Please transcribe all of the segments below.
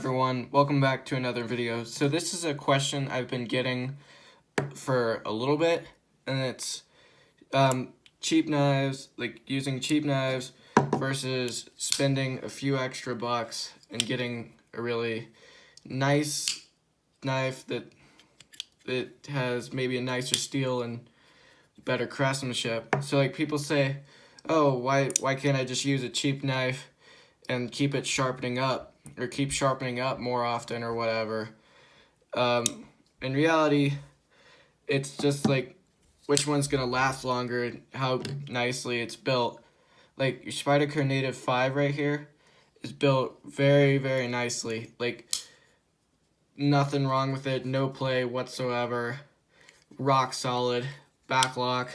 everyone, welcome back to another video. So this is a question I've been getting for a little bit, and it's cheap knives, like using cheap knives versus spending a few extra bucks and getting a really nice knife that it has maybe a nicer steel and better craftsmanship. So like people say, oh, why can't I just use a cheap knife and keep it sharpening up, or keep sharpening up more often, or whatever. In reality, it's just like which one's gonna last longer and how nicely it's built. Like your Spyderco Native 5 right here is built very, very nicely. Like nothing wrong with it, no play whatsoever. Rock solid, back lock.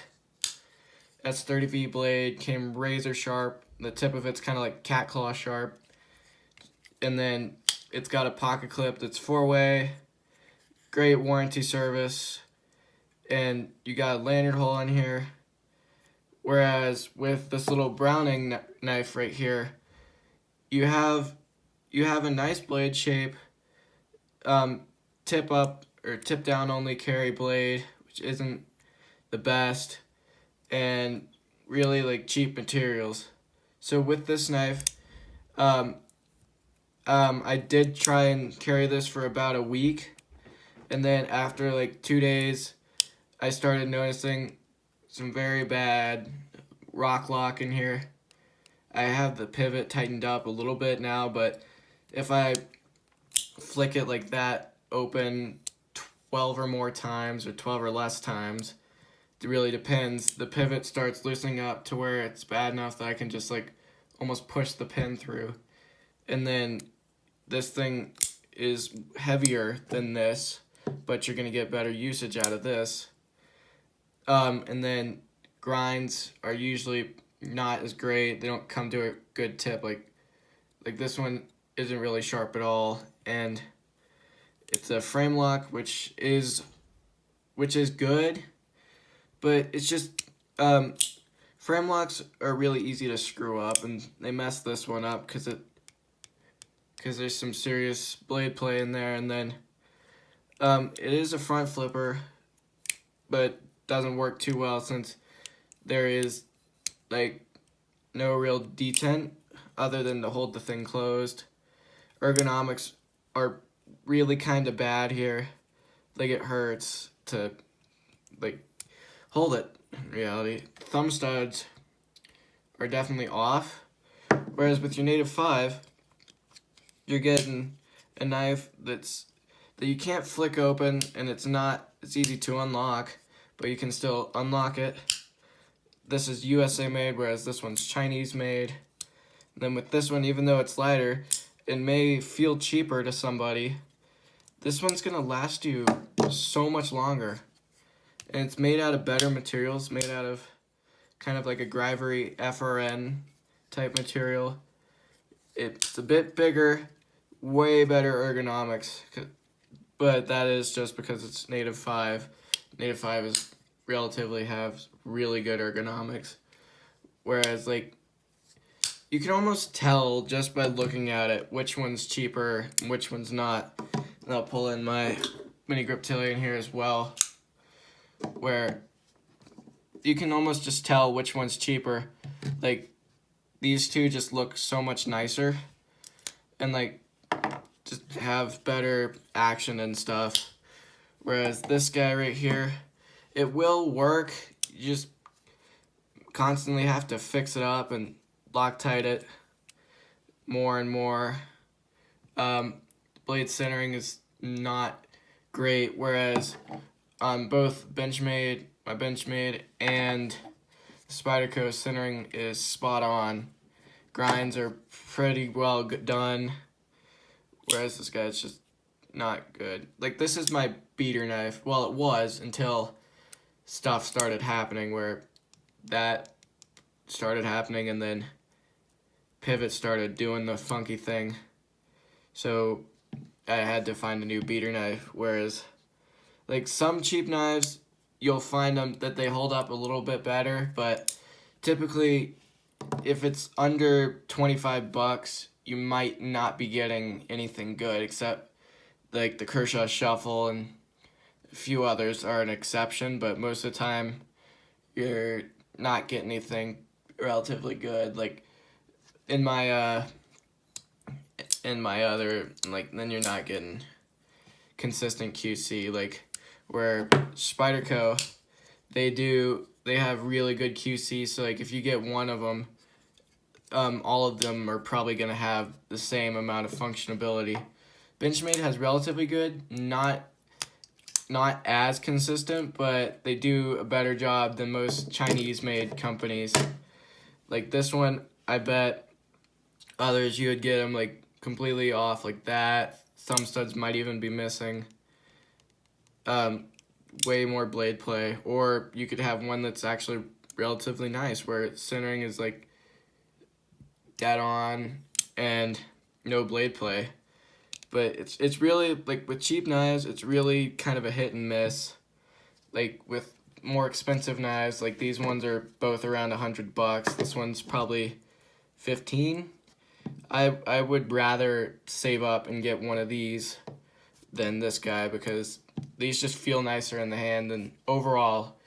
S30V blade, came razor sharp. The tip of it's kind of like cat claw sharp. And then it's got a pocket clip that's 4-way. Great warranty service. And you got a lanyard hole in here. Whereas with this little Browning knife right here, you have a nice blade shape. Tip up or tip down only carry blade, which isn't the best. And really like cheap materials. So with this knife, I did try and carry this for about a week, and then after like 2 days, I started noticing some very bad rock lock in here. I have the pivot tightened up a little bit now, but if I flick it like that open 12 or more times, or 12 or less times, it really depends. The pivot starts loosening up to where it's bad enough that I can just like almost push the pin through. And then this thing is heavier than this, but you're gonna get better usage out of this. And then grinds are usually not as great. They don't come to a good tip. Like this one isn't really sharp at all, and it's a frame lock, which is good. But it's just, frame locks are really easy to screw up, and they messed this one up because there's some serious blade play in there. And then it is a front flipper, but doesn't work too well since there is like no real detent other than to hold the thing closed. Ergonomics are really kind of bad here. Like it hurts to like hold it in reality. Thumb studs are definitely off, whereas with your Native 5, you're getting a knife that you can't flick open, and it's easy to unlock, but you can still unlock it. This is USA made, whereas this one's Chinese made. And then with this one, even though it's lighter, it may feel cheaper to somebody. This one's gonna last you so much longer. And it's made out of better materials, made out of kind of like a Grivery FRN type material. It's a bit bigger, way better ergonomics, but that is just because it's Native 5. Native 5 is relatively have really good ergonomics, whereas like you can almost tell just by looking at it which one's cheaper and which one's not. And I'll pull in my mini grip Tillian here as well, where you can almost just tell which one's cheaper. Like these two just look so much nicer and like just have better action and stuff, whereas this guy right here, it will work, you just constantly have to fix it up and Loctite it more and more. Blade centering is not great, whereas on both my Benchmade and Spyderco, centering is spot on. Grinds are pretty well done, whereas this guy's just not good. Like this is my beater knife. Well, it was until stuff started happening, where that started happening and then pivot started doing the funky thing. So I had to find a new beater knife, whereas like some cheap knives, you'll find them that they hold up a little bit better, but typically if it's under 25 bucks, you might not be getting anything good, except like the Kershaw Shuffle and a few others are an exception, but most of the time you're not getting anything relatively good. Like in my other, like, then you're not getting consistent QC. Like where Spyderco, they have really good QC, so like if you get one of them, all of them are probably going to have the same amount of functionability. Benchmade has relatively good, not as consistent, but they do a better job than most Chinese-made companies. Like this one, I bet others you would get them like completely off like that. Thumb studs might even be missing. Way more blade play, or you could have one that's actually relatively nice, where centering is like dead on and no blade play. But it's really, like, with cheap knives, it's really kind of a hit and miss. Like with more expensive knives, like these ones are both around $100. This one's probably 15. I would rather save up and get one of these than this guy, because these just feel nicer in the hand and overall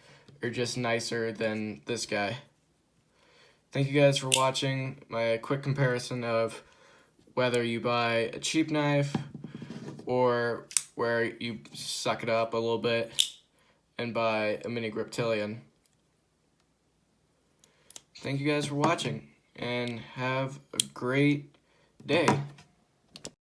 are just nicer than this guy. Thank you guys for watching my quick comparison of whether you buy a cheap knife or where you suck it up a little bit and buy a mini Griptilian. Thank you guys for watching, and have a great day.